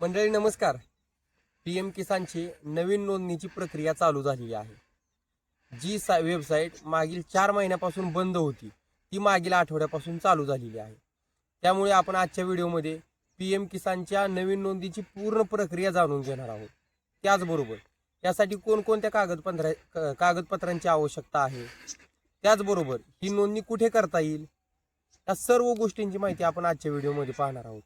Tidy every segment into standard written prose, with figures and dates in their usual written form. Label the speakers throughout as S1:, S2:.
S1: मंडळी नमस्कार. PM किसानची नवीन नोंदणीची प्रक्रिया चालू झालेली आहे. जी वेबसाईट मागील 4 महिन्यापासून बंद होती ती मागील आठवड्यापासून चालू झालेली आहे. त्यामुळे आपण आजच्या व्हिडिओमध्ये PM किसानच्या नवीन नोंदणीची पूर्ण प्रक्रिया जाणून घेणार आहोत. त्याचबरोबर यासाठी कोणकोणत्या कागदपत्रांची आवश्यकता आहे, त्याचबरोबर ही नोंदणी कुठे करता येईल, या सर्व गोष्टींची माहिती आपण आजच्या व्हिडिओमध्ये पाहणार आहोत.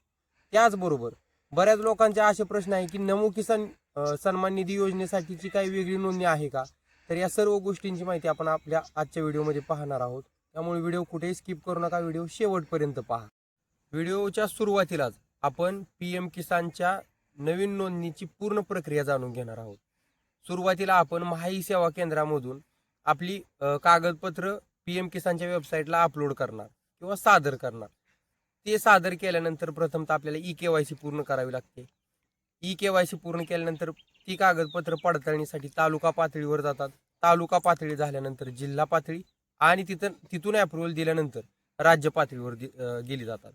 S1: त्याचबरोबर बऱ्याच लोकांचे असे प्रश्न आहे की नमो किसान सन्मान निधी योजनेसाठीची काही वेगळी नोंदणी आहे का? तर या सर्व गोष्टींची माहिती आपण आपल्या आजच्या व्हिडिओमध्ये पाहणार आहोत. त्यामुळे व्हिडिओ कुठेही स्किप करू नका, व्हिडिओ शेवटपर्यंत पहा. व्हिडिओच्या सुरुवातीलाच आपण PM किसानच्या नवीन नोंदणीची पूर्ण प्रक्रिया जाणून घेणार आहोत. सुरुवातीला आपण महाई सेवा केंद्रामधून आपली कागदपत्र PM किसानच्या वेबसाईटला अपलोड करणार किंवा सादर करणार. ते सादर केल्यानंतर प्रथमतः आपल्याला EKYC पूर्ण करावी लागते. EKYC पूर्ण केल्यानंतर ती कागदपत्र पडताळणीसाठी तालुका पातळीवर जातात. तालुका पातळी झाल्यानंतर जिल्हा पातळी आणि तिथून अप्रूव्हल दिल्यानंतर राज्य पातळीवर गेली जातात.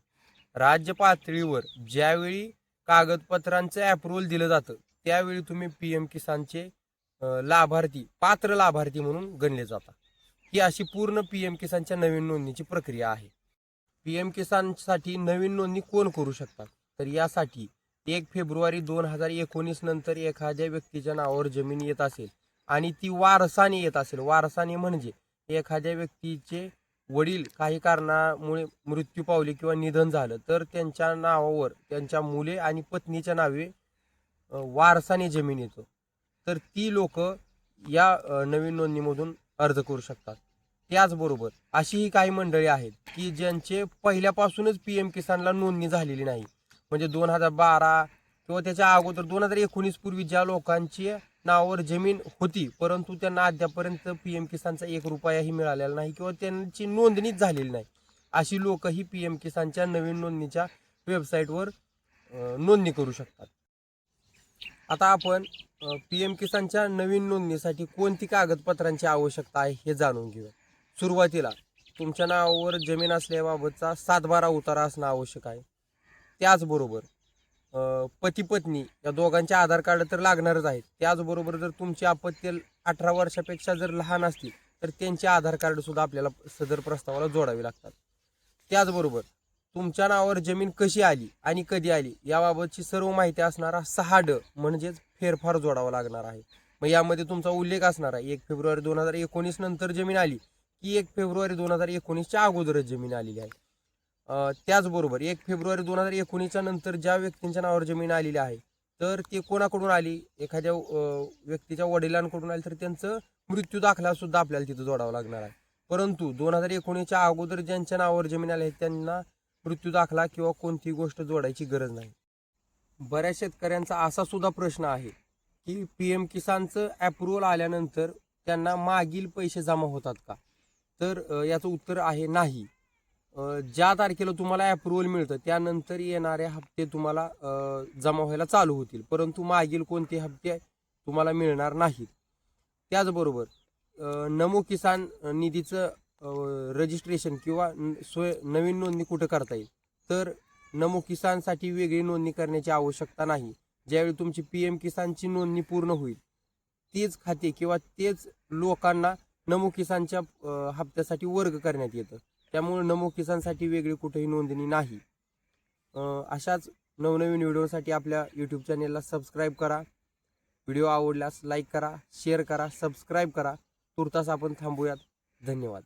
S1: राज्य पातळीवर ज्यावेळी कागदपत्रांचं अप्रूव्हल दिलं जातं त्यावेळी तुम्ही PM किसानचे पात्र लाभार्थी म्हणून गणले जातात. ही अशी पूर्ण PM किसानच्या नवीन नोंदणीची प्रक्रिया आहे. PM किसानसाठी नवीन नोंदणी कोण करू शकतात? तर यासाठी 1 फेब्रुवारी 2019 नंतर एखाद्या व्यक्तीच्या नावावर जमीन येत असेल आणि ती वारसाने येत असेल, वारसाने म्हणजे एखाद्या व्यक्तीचे वडील काही कारणामुळे मृत्यू पावले किंवा निधन झालं तर त्यांच्या नावावर त्यांच्या मुले आणि पत्नीच्या नावे वारसाने जमीन येतो, तर ती लोक या नवीन नोंदणीमधून अर्ज करू शकतात. त्याचबरोबर अशीही काही मंडळी आहेत की ज्यांचे पहिल्यापासूनच PM किसानला नोंदणी झालेली नाही, म्हणजे 2012 किंवा त्याच्या अगोदर 2019 पूर्वी ज्या लोकांची नावावर जमीन होती परंतु त्यांना अद्यापर्यंत PM किसानचा 1 रुपयाही मिळालेला नाही किंवा त्यांची नोंदणीच झालेली नाही, अशी लोकही PM किसानच्या नवीन नोंदणीच्या वेबसाईटवर नोंदणी करू शकतात. आता आपण PM किसानच्या नवीन नोंदणीसाठी कोणती कागदपत्रांची आवश्यकता आहे हे जाणून घेऊया. सुरुवातीला तुमच्या नावावर जमीन असल्याबाबतचा 7/12 उतारा असणं आवश्यक आहे. त्याचबरोबर पती पत्नी या दोघांचे आधार कार्ड तर लागणारच आहेत. त्याचबरोबर जर तुमची अपत्य 18 वर्षापेक्षा जर लहान असतील तर त्यांचे आधार कार्ड सुद्धा आपल्याला सदर प्रस्तावाला जोडावे लागतात. त्याचबरोबर तुमच्या नावावर जमीन कशी आली आणि कधी आली याबाबतची सर्व माहिती असणारा 6D म्हणजेच फेरफार जोडावा लागणार आहे. मग यामध्ये तुमचा उल्लेख असणार आहे 1 फेब्रुवारी 2019 नंतर जमीन आली की 1 फेब्रुवारी 2019च्या अगोदरच जमीन आलेली आहे. त्याचबरोबर 1 फेब्रुवारी 2019च्या नंतर ज्या व्यक्तींच्या नावावर जमीन आलेली आहे तर ते कोणाकडून आली, एखाद्या व्यक्तीच्या वडिलांकडून आली तर त्यांचं मृत्यू दाखला सुद्धा आपल्याला तिथं जोडावा लागणार आहे. परंतु 2019च्या अगोदर ज्यांच्या नावावर जमीन आली आहे त्यांना मृत्यू दाखला किंवा कोणतीही गोष्ट जोडायची गरज नाही. बऱ्याच शेतकऱ्यांचा असा सुद्धा प्रश्न आहे की PM किसानचं अप्रूव्हल आल्यानंतर त्यांना मागील पैसे जमा होतात का? तर याचं उत्तर आहे नाही. ज्या तारखेला तुम्हाला अप्रूव्हल मिळतं त्यानंतर येणारे हप्ते तुम्हाला जमा व्हायला चालू होतील, परंतु मागील कोणते हप्ते तुम्हाला मिळणार नाहीत. त्याचबरोबर नमो किसान निधीचं रजिस्ट्रेशन किंवा नवीन नोंदणी कुठं करता येईल? तर नमो किसानसाठी वेगळी नोंदणी करण्याची आवश्यकता नाही. ज्यावेळी तुमची PM किसानची नोंदणी पूर्ण होईल तेच खाते किंवा तेच लोकांना नमो किसानच्या हप्त्यासाठी वर्ग करण्यात येतं. त्यामुळे नमो किसानसाठी वेगळी कुठेही नोंदणी नाही. अशाच नवनवीन व्हिडिओसाठी आपल्या YouTube चॅनेलला सबस्क्राईब करा. व्हिडिओ आवडल्यास लाईक करा, शेअर करा, सबस्क्राईब करा. तुर्तास आपण थांबूयात. धन्यवाद.